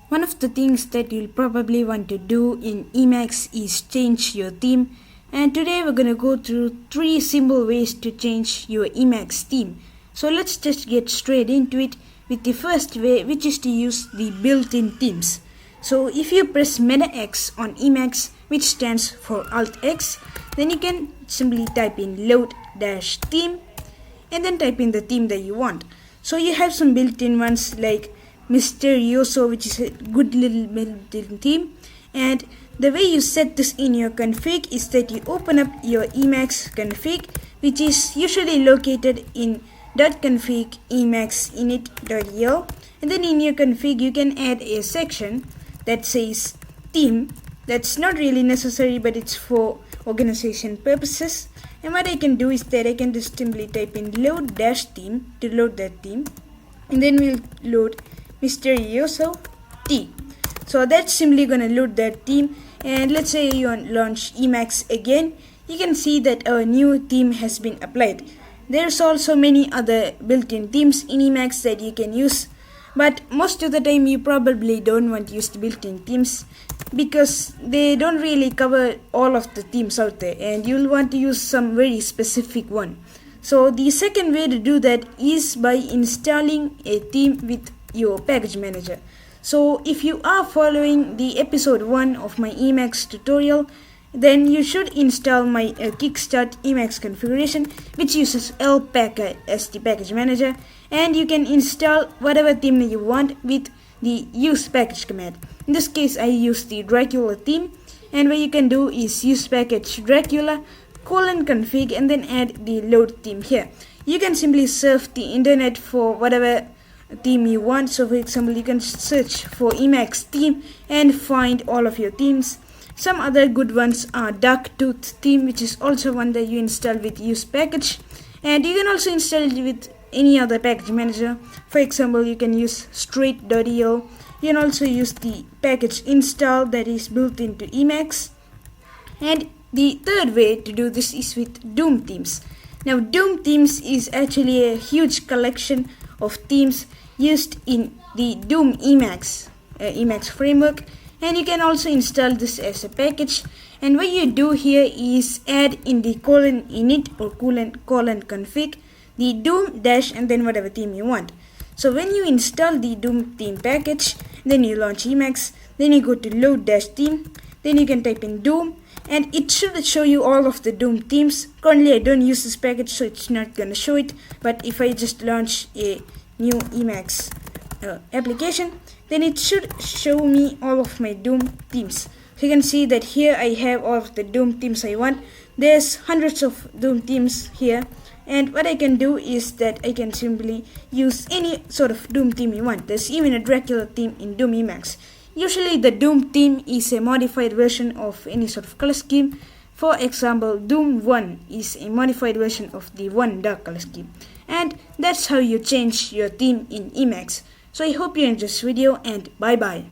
One of the things that you'll probably want to do in Emacs is change your theme, and today we're going to go through 3 simple ways to change your Emacs theme. So let's just get straight into it with the first way, which is to use the built-in themes. So if you press Meta X on Emacs, which stands for Alt X, then you can simply type in load-theme and then type in the theme that you want. So you have some built-in ones like Mysterioso, which is a good little built-in theme, and the way you set this in your config is that you open up your Emacs config, which is usually located in .config emacs init.el, and then in your config you can add a section that says theme. That's not really necessary, but it's for organization purposes. And what I can do is that I can just simply type in load-theme to load that theme, and then we'll load Mysterioso T. So that's simply gonna load that theme. And let's say you launch Emacs again, you can see that a new theme has been applied. There's also many other built-in themes in Emacs that you can use, but most of the time you probably don't want to use the built-in themes because they don't really cover all of the themes out there, and you'll want to use some very specific one. So the second way to do that is by installing a theme with your package manager. So if you are following the episode 1 of my Emacs tutorial, then you should install my Kickstart Emacs configuration, which uses lpacker as the package manager, and you can install whatever theme you want with the use package command. In this case I use the Dracula theme, and what you can do is use package Dracula :config and then add the load theme here. You can simply surf the internet for whatever theme you want. So for example, you can search for Emacs theme and find all of your themes. Some other good ones are Darktooth theme, which is also one that you install with use package, and you can also install it with any other package manager. For example, you can use straight.el. You can also use the package install that is built into Emacs. And the third way to do this is with Doom themes. Now Doom themes is actually a huge collection of themes used in the Doom Emacs framework, and you can also install this as a package. And what you do here is add in the :init or :config the Doom dash and then whatever theme you want. So when you install the Doom theme package, then you launch Emacs, then you go to load-theme, then you can type in Doom, and it should show you all of the Doom themes. Currently I don't use this package, so it's not gonna show it, but if I just launch a new Emacs application, then it should show me all of my Doom themes. So you can see that here I have all of the Doom themes I want. There's hundreds of Doom themes here, and what I can do is that I can simply use any sort of Doom theme you want. There's even a Dracula theme in Doom Emacs. Usually the Doom theme is a modified version of any sort of color scheme. For example, Doom 1 is a modified version of the 1 dark color scheme. And that's how you change your theme in Emacs. So I hope you enjoyed this video, and bye bye.